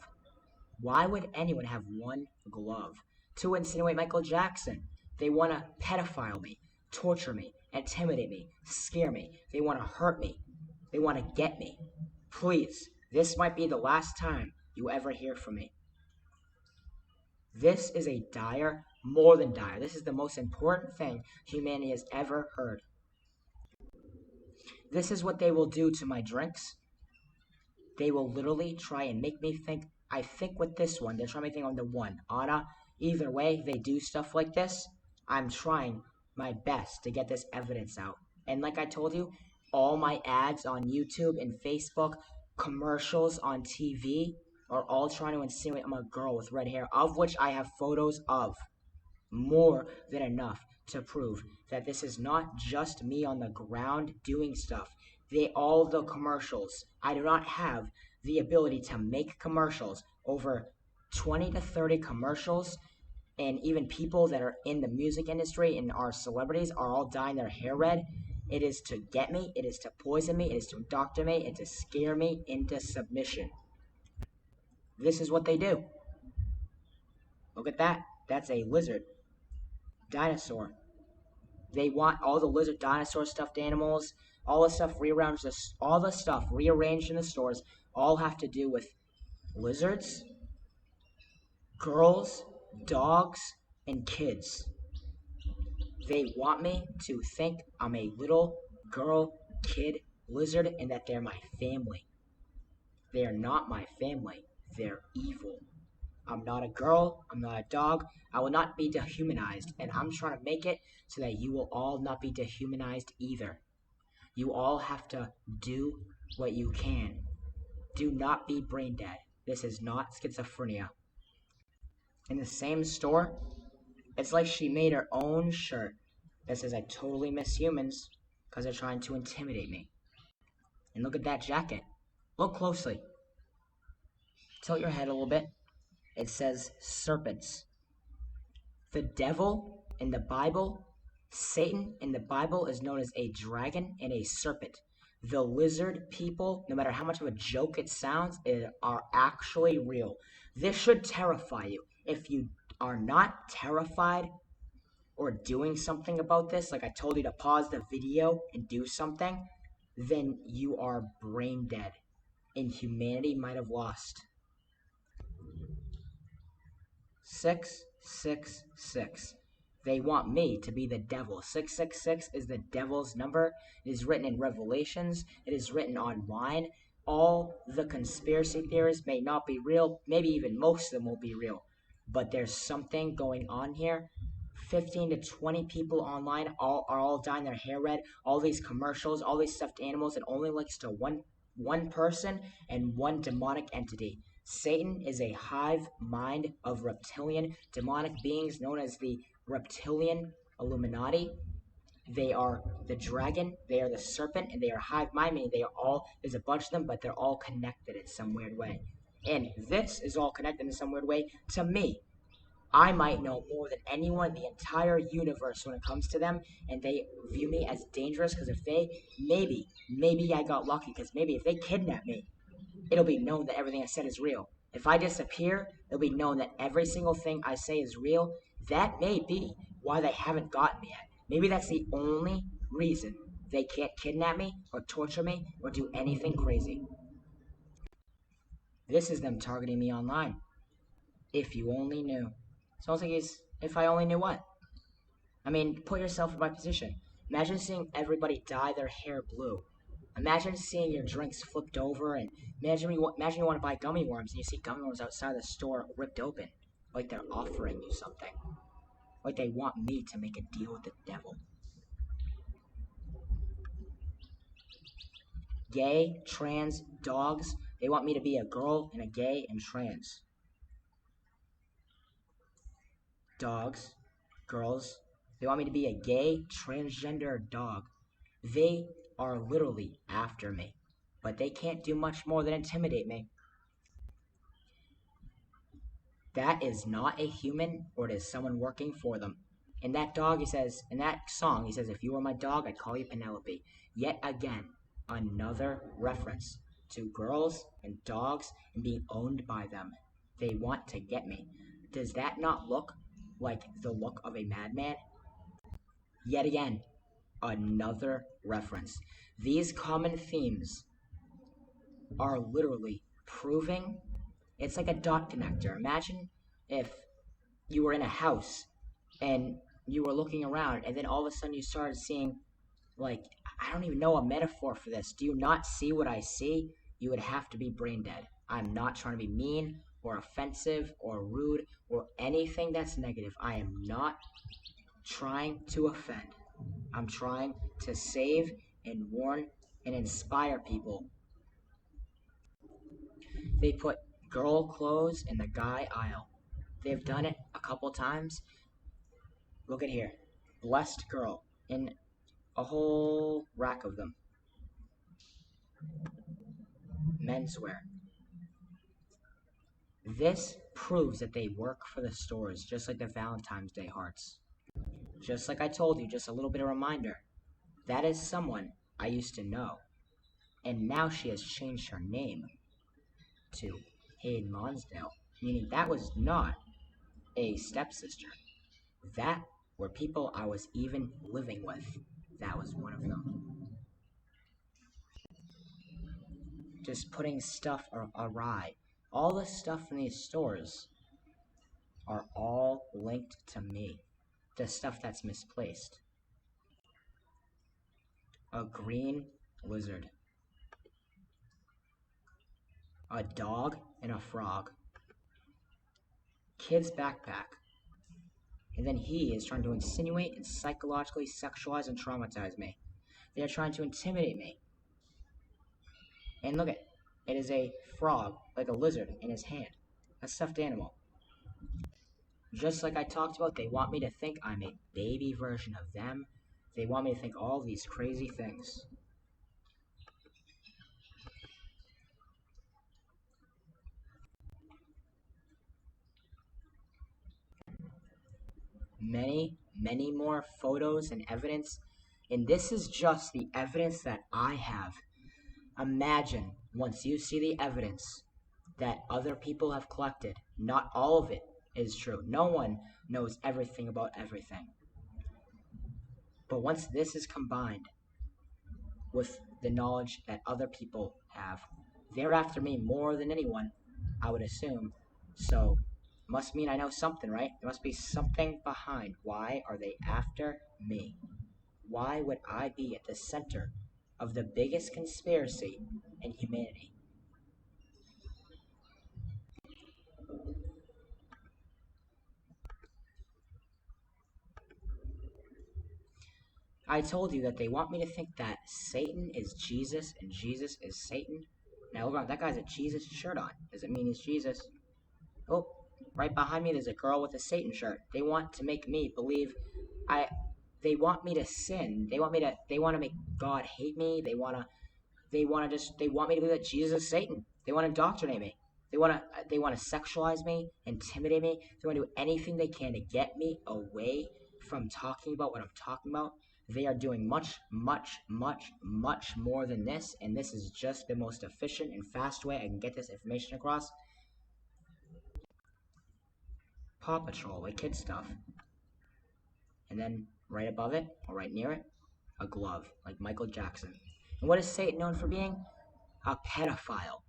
Why would anyone have one glove? To insinuate Michael Jackson. They want to pedophile me, torture me, intimidate me, scare me. They want to hurt me. They want to get me. Please, this might be the last time you ever hear from me. This is a dire, more than dire. This is the most important thing humanity has ever heard. This is what they will do to my drinks. They will literally try and make me think. I think with this one, they're trying to make me think on the one. Anna, either way, they do stuff like this. I'm trying my best to get this evidence out. And like I told you, all my ads on YouTube and Facebook, commercials on TV, are all trying to insinuate I'm a girl with red hair, of which I have photos of. More than enough to prove that this is not just me on the ground doing stuff. All the commercials. I do not have the ability to make commercials. Over 20 to 30 commercials, and even people that are in the music industry and are celebrities are all dyeing their hair red. It is to get me, it is to poison me, it is to indoctrinate me, and to scare me into submission. This is what they do. Look at that. That's a lizard. Dinosaur. They want all the lizard, dinosaur, stuffed animals, all the stuff rearranged in the stores, all have to do with lizards, girls, dogs, and kids. They want me to think I'm a little girl, kid, lizard, and that they're my family. They are not my family. They're evil. I'm not a girl. I'm not a dog. I will not be dehumanized. And I'm trying to make it so that you will all not be dehumanized either. You all have to do what you can. Do not be brain dead. This is not schizophrenia. In the same store, it's like she made her own shirt that says I totally miss humans because they're trying to intimidate me. And look at that jacket. Look closely. Tilt your head a little bit. It says serpents. The devil in the Bible, Satan in the Bible is known as a dragon and a serpent. The lizard people, no matter how much of a joke it sounds, are actually real. This should terrify you. If you are not terrified or doing something about this, like I told you to pause the video and do something, then you are brain dead and humanity might have lost. 666. They want me to be the devil. 666 is the devil's number. It is written in Revelations. It is written on wine. All the conspiracy theories may not be real. Maybe even most of them won't be real. But there's something going on here. 15 to 20 people online are all dyeing their hair red. All these commercials, all these stuffed animals. It only links to one person and one demonic entity. Satan is a hive mind of reptilian demonic beings known as the reptilian Illuminati. They are the dragon, they are the serpent, and they are hive mind, meaning they are all, there's a bunch of them, but they're all connected in some weird way. And this is all connected in some weird way to me. I might know more than anyone in the entire universe when it comes to them, and they view me as dangerous because if they, maybe I got lucky, because maybe if they kidnap me, it'll be known that everything I said is real. If I disappear, it'll be known that every single thing I say is real. That may be why they haven't gotten me yet. Maybe that's the only reason they can't kidnap me or torture me or do anything crazy. This is them targeting me online. If you only knew. Sounds like he's, if I only knew what? I mean, put yourself in my position. Imagine seeing everybody dye their hair blue. Imagine seeing your drinks flipped over, and imagine you want to buy gummy worms, and you see gummy worms outside the store ripped open, like they're offering you something, like they want me to make a deal with the devil. Gay, trans, dogs, they want me to be a girl and a gay and trans. Dogs, girls, they want me to be a gay, transgender dog. They are literally after me, but they can't do much more than intimidate me. That is not a human, or it is someone working for them. In that dog, he says, in that song, he says, if you were my dog, I'd call you Penelope. Yet again, another reference to girls and dogs and being owned by them. They want to get me. Does that not look like the look of a madman? Yet again, another reference. These common themes are literally proving it's like a dot connector. Imagine if you were in a house and you were looking around and then all of a sudden you started seeing, like, I don't even know a metaphor for this. Do you not see what I see? You would have to be brain dead. I'm not trying to be mean or offensive or rude or anything that's negative. I am not trying to offend. I'm trying to save and warn and inspire people. They put girl clothes in the guy aisle. They've done it a couple times. Look at here. Blessed girl in a whole rack of them. Menswear. This proves that they work for the stores, just like the Valentine's Day hearts. Just like I told you, just a little bit of reminder. That is someone I used to know. And now she has changed her name to Hayden Lonsdale, meaning that was not a stepsister. That were people I was even living with. That was one of them. Just putting stuff awry. All the stuff in these stores are all linked to me. The stuff that's misplaced. A green lizard. A dog and a frog. kid's backpack. And then he is trying to insinuate and psychologically sexualize and traumatize me. They are trying to intimidate me. And look at it. It is a frog, like a lizard, in his hand. A stuffed animal. Just like I talked about, they want me to think I'm a baby version of them. They want me to think all these crazy things. Many, many more photos and evidence. And this is just the evidence that I have. Imagine, once you see the evidence that other people have collected, not all of it is true. No one knows everything about everything. But once this is combined with the knowledge that other people have, they're after me more than anyone, I would assume. So, must mean I know something, right? There must be something behind. Why are they after me? Why would I be at the center of the biggest conspiracy in humanity? I told you that they want me to think that Satan is Jesus and Jesus is Satan. Now look around, that guy's a Jesus shirt on. Does it mean he's Jesus? Oh, right behind me there's a girl with a Satan shirt. They want to make me believe they want me to sin. They want to make God hate me. They want me to believe that Jesus is Satan. They want to indoctrinate me. They want to sexualize me, intimidate me. They want to do anything they can to get me away from talking about what I'm talking about. They are doing much, much, much, much more than this, and this is just the most efficient and fast way I can get this information across. Paw Patrol, like kid stuff. And then right above it, or right near it, a glove, like Michael Jackson. And what is Satan known for being? A pedophile.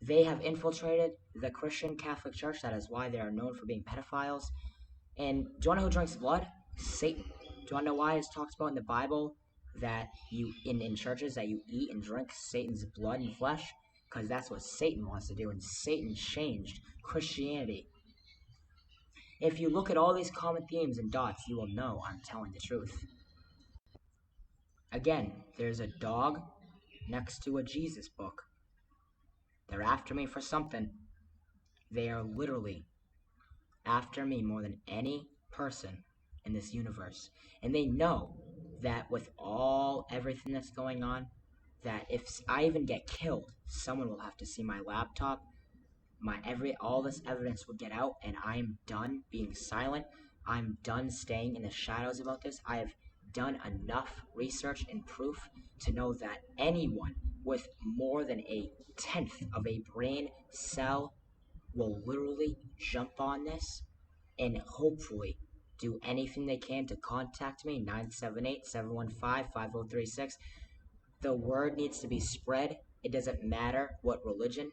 They have infiltrated the Christian Catholic Church. That is why they are known for being pedophiles. And do you want to know who drinks blood? Satan. Do you want to know why it talks about in the Bible that you, in churches, that you eat and drink Satan's blood and flesh? Because that's what Satan wants to do, and Satan changed Christianity. If you look at all these common themes and dots, you will know I'm telling the truth. Again, there's a dog next to a Jesus book. They're after me for something. They are literally after me more than any person in this universe. And they know that with everything that's going on, that if I even get killed, someone will have to see my laptop. All this evidence will get out, and I'm done being silent. I'm done staying in the shadows about this. I have done enough research and proof to know that anyone with more than a tenth of a brain cell will literally jump on this and hopefully do anything they can to contact me. 978-715-5036. The word needs to be spread. It doesn't matter what religion,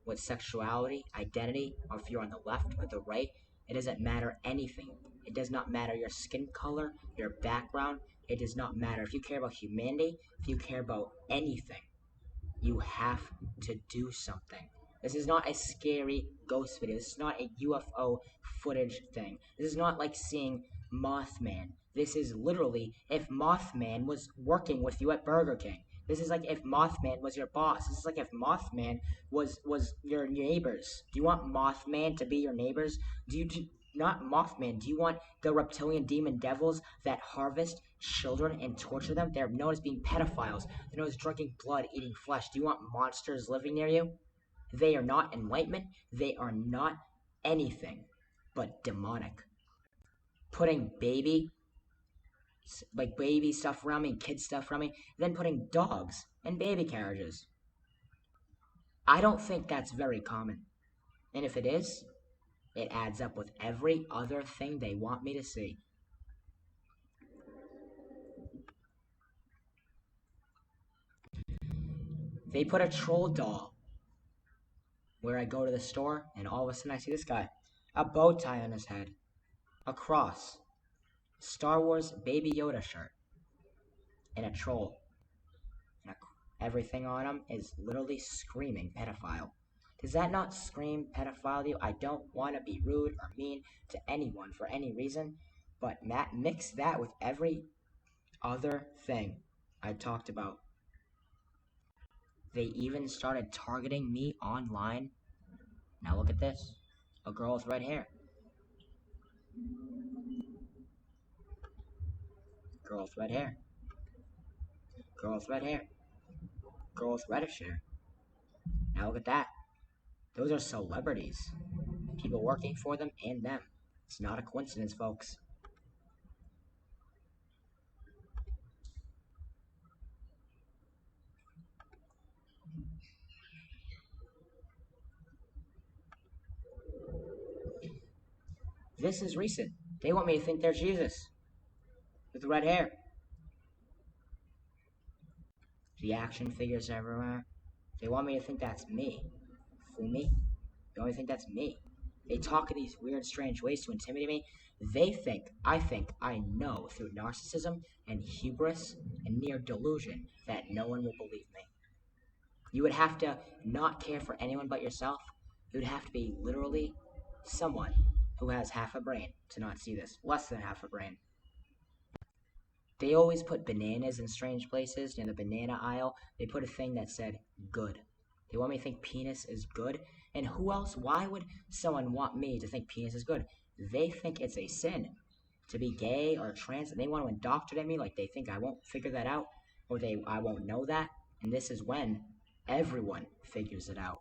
what sexuality, identity, or if you're on the left or the right. It doesn't matter anything. It does not matter your skin color, your background. It does not matter. If you care about humanity, if you care about anything, you have to do something. This is not a scary ghost video. This is not a UFO footage thing. This is not like seeing Mothman. This is literally if Mothman was working with you at Burger King. This is like if Mothman was your boss. This is like if Mothman was your neighbors. Do you want Mothman to be your neighbors? Not Mothman. Do you want the reptilian demon devils that harvest children and torture them? They're known as being pedophiles. They're known as drinking blood, eating flesh. Do you want monsters living near you? They are not enlightenment. They are not anything but demonic. Putting baby stuff around me and kid stuff around me, then putting dogs and baby carriages. I don't think that's very common. And if it is, it adds up with every other thing they want me to see. They put a troll doll where I go to the store, and all of a sudden I see this guy. A bow tie on his head. A cross. Star Wars Baby Yoda shirt. And a troll. And everything on him is literally screaming pedophile. Does that not scream pedophile to you? I don't want to be rude or mean to anyone for any reason, but mix that with every other thing I talked about. They even started targeting me online. Now look at this. A girl with red hair. Girl with red hair. Girl with red hair. Girl with reddish hair. Now look at that. Those are celebrities. People working for them and them. It's not a coincidence, folks. This is recent. They want me to think they're Jesus. With red hair. The action figures everywhere. They want me to think that's me. Fool me? They want me to think that's me. They talk in these weird, strange ways to intimidate me. They think I know through narcissism and hubris and near delusion that no one will believe me. You would have to not care for anyone but yourself. You would have to be literally someone who has half a brain to not see this. Less than half a brain. They always put bananas in strange places. Near the banana aisle, they put a thing that said good. They want me to think penis is good. And who else? Why would someone want me to think penis is good? They think it's a sin to be gay or trans, and they want to indoctrinate me like they think I won't figure that out, or I won't know that. And this is when everyone figures it out.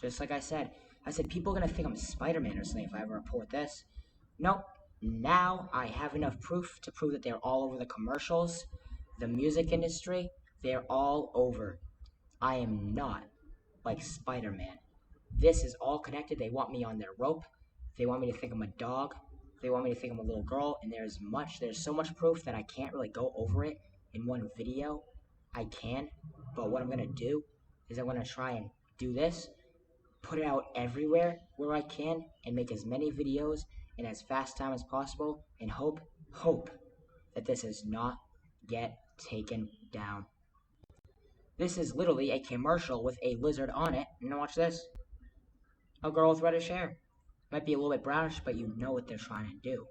Just like I said people are gonna think I'm Spider-Man or something if I ever report this. Nope. Now I have enough proof to prove that they're all over the commercials, the music industry, they're all over. I am not like Spider-Man. This is all connected. They want me on their rope. They want me to think I'm a dog. They want me to think I'm a little girl. And there's so much proof that I can't really go over it in one video. I can, but what I'm going to do is I'm going to try and do this, put it out everywhere where I can, and make as many videos in as fast time as possible, and hope that this does not get taken down. This is literally a commercial with a lizard on it. And watch this. A girl with reddish hair. Might be a little bit brownish, but you know what they're trying to do.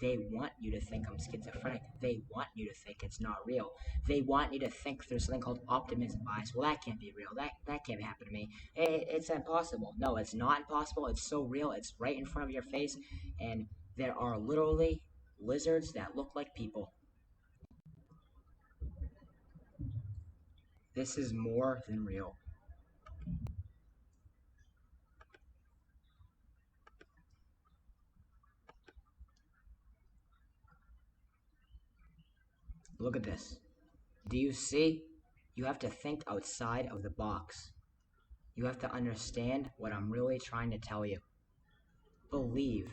They want you to think I'm schizophrenic. They want you to think it's not real. They want you to think there's something called optimism bias. Well, that can't be real. That can't happen to me. It's impossible. No, it's not impossible. It's so real. It's right in front of your face. And there are literally lizards that look like people. This is more than real. Look at this. Do you see? You have to think outside of the box. You have to understand what I'm really trying to tell you. Believe.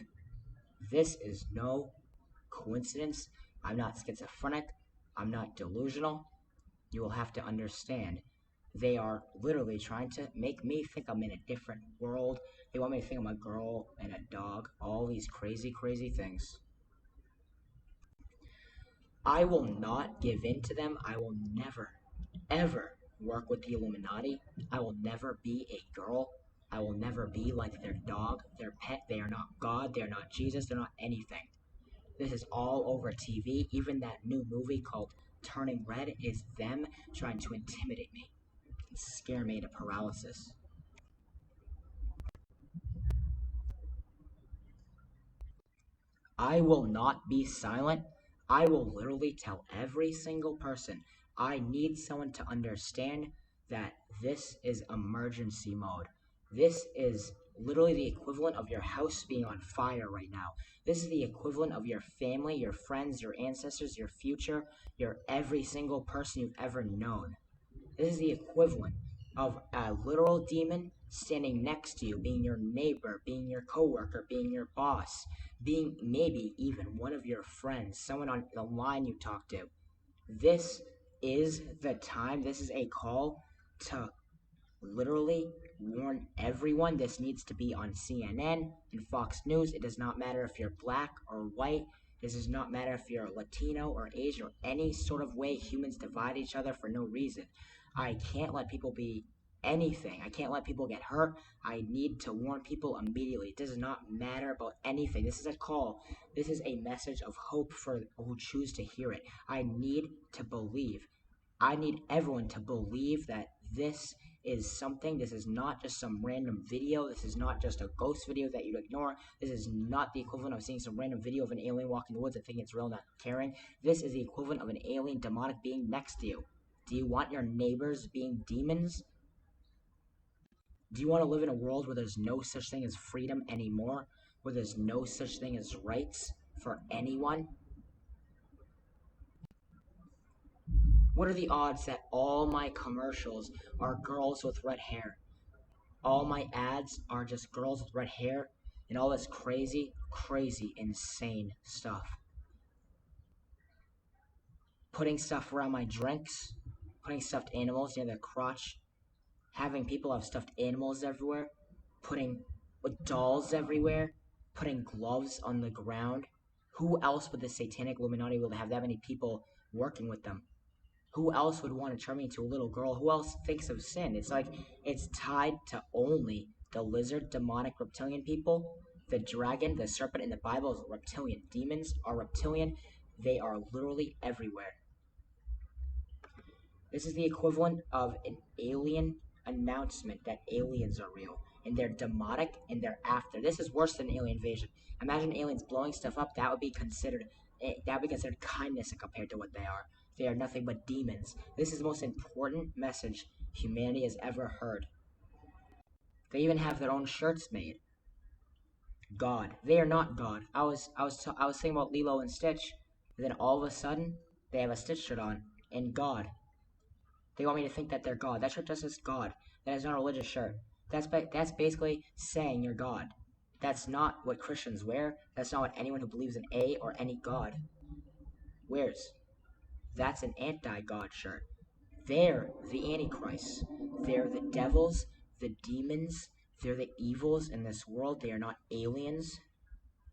This is no coincidence. I'm not schizophrenic. I'm not delusional. You will have to understand. They are literally trying to make me think I'm in a different world. They want me to think I'm a girl and a dog. All these crazy, crazy things. I will not give in to them. I will never, ever work with the Illuminati. I will never be a girl. I will never be like their dog, their pet. They are not God. They are not Jesus. They're not anything. This is all over TV. Even that new movie called Turning Red is them trying to intimidate me and scare me into paralysis. I will not be silent. I will literally tell every single person. I need someone to understand that this is emergency mode. This is literally the equivalent of your house being on fire right now. This is the equivalent of your family, your friends, your ancestors, your future, your every single person you've ever known. This is the equivalent of a literal demon standing next to you, being your neighbor, being your coworker, being your boss, being maybe even one of your friends, someone on the line you talk to. This is the time. This is a call to literally warn everyone. This needs to be on CNN and Fox News. It does not matter if you're black or white. This does not matter if you're Latino or Asian or any sort of way humans divide each other for no reason. I can't let people be anything. I can't let people get hurt. I need to warn people immediately. It does not matter about anything. This is a call. This is a message of hope for who choose to hear it. I need to believe. I need everyone to believe that this is something. This is not just some random video. This is not just a ghost video that you'd ignore. This is not the equivalent of seeing some random video of an alien walking the woods and thinking it's real, not caring. This is the equivalent of an alien demonic being next to you. Do you want your neighbors being demons? Do you want to live in a world where there's no such thing as freedom anymore? Where there's no such thing as rights for anyone? What are the odds that all my commercials are girls with red hair? All my ads are just girls with red hair and all this crazy, insane stuff. Putting stuff around my drinks, putting stuffed animals near their crotch, having people have stuffed animals everywhere, putting dolls everywhere, putting gloves on the ground. Who else but the Satanic Illuminati will have that many people working with them? Who else would want to turn me into a little girl? Who else thinks of sin? It's like it's tied to only the lizard, demonic, reptilian people. The dragon, the serpent in the Bible is reptilian. Demons are reptilian. They are literally everywhere. This is the equivalent of an alien announcement that aliens are real. And they're demonic and they're after. This is worse than alien invasion. Imagine aliens blowing stuff up. That would be considered kindness compared to what they are. They are nothing but demons. This is the most important message humanity has ever heard. They even have their own shirts made. God. They are not God. I was thinking about Lilo and Stitch, and then all of a sudden they have a Stitch shirt on, and God. They want me to think that they're God. That shirt just says God. That is not a religious shirt. That's basically saying you're God. That's not what Christians wear. That's not what anyone who believes in a or any God wears. That's an anti-God shirt. They're the Antichrist. They're the devils, the demons. They're the evils in this world. They are not aliens.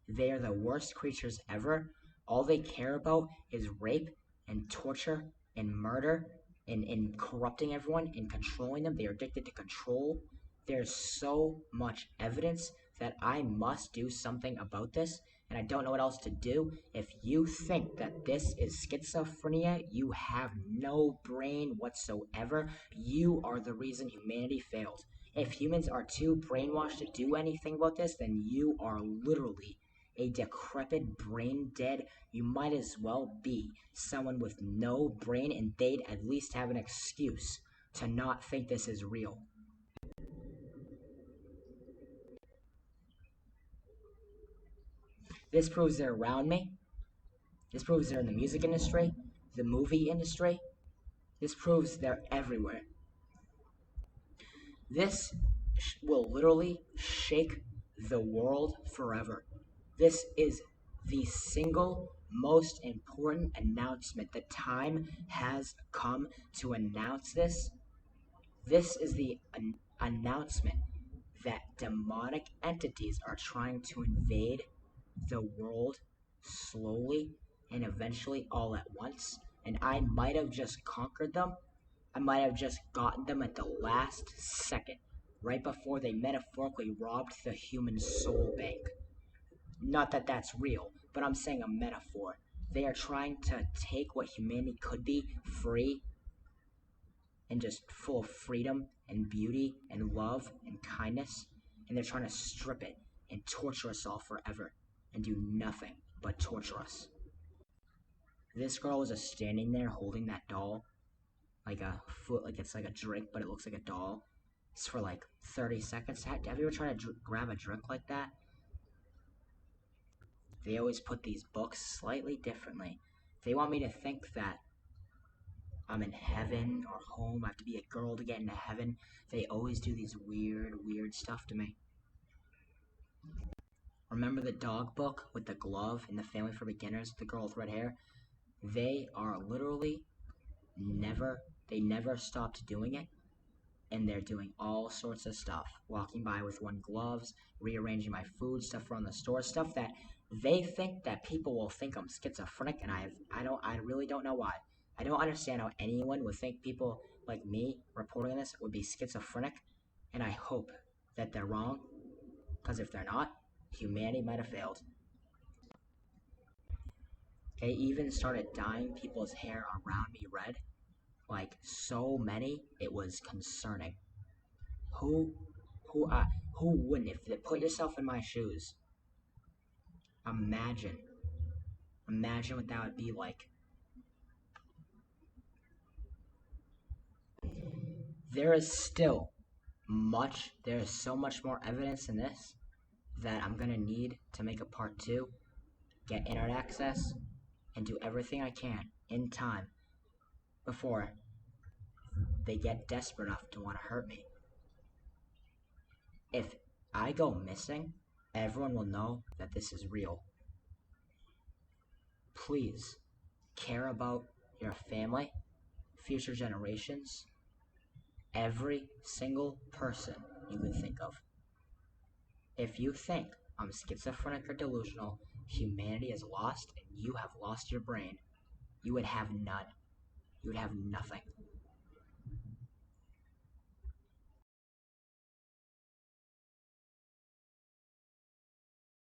They are the worst creatures ever. All they care about is rape and torture and murder and corrupting everyone and controlling them. They are addicted to control. There's so much evidence that I must do something about this, and I don't know what else to do. If you think that this is schizophrenia, you have no brain whatsoever. You are the reason humanity failed. If humans are too brainwashed to do anything about this, then you are literally a decrepit, brain dead. You might as well be someone with no brain, and they'd at least have an excuse to not think this is real. This proves they're around me. This proves they're in the music industry, the movie industry. This proves they're everywhere. This will literally shake the world forever. This is the single most important announcement. The time has come to announce this. This is the announcement that demonic entities are trying to invade the world slowly and eventually all at once. And I might have just conquered them. I might have just gotten them at the last second, right before they metaphorically robbed the human soul bank. Not that that's real, but I'm saying a metaphor. They are trying to take what humanity could be, free, and just full of freedom and beauty and love and kindness, and they're trying to strip it and torture us all forever and do nothing but torture us. This girl was just standing there holding that doll like a foot, like it's like a drink, but it looks like a doll. It's for like 30 seconds. Have you ever tried to grab a drink like that? They always put these books slightly differently. They want me to think that I'm in heaven or home. I have to be a girl to get into heaven. They always do these weird stuff to me. Remember the dog book with the glove and the family for beginners, the girl with red hair? They are literally they never stopped doing it. And they're doing all sorts of stuff. Walking by with one gloves, rearranging my food, stuff around the store, stuff that they think that people will think I'm schizophrenic, and I really don't know why. I don't understand how anyone would think people like me reporting this would be schizophrenic, and I hope that they're wrong, because if they're not, humanity might have failed. They even started dyeing people's hair around me red, like so many, it was concerning. Who, who wouldn't? If they put yourself in my shoes, imagine what that would be like. There is so much more evidence in this that I'm gonna need to make a part 2, get internet access, and do everything I can in time before they get desperate enough to want to hurt me. If I go missing, everyone will know that this is real. Please care about your family, future generations, every single person you can think of. If you think I'm schizophrenic or delusional, humanity is lost, and you have lost your brain, you would have none. You would have nothing.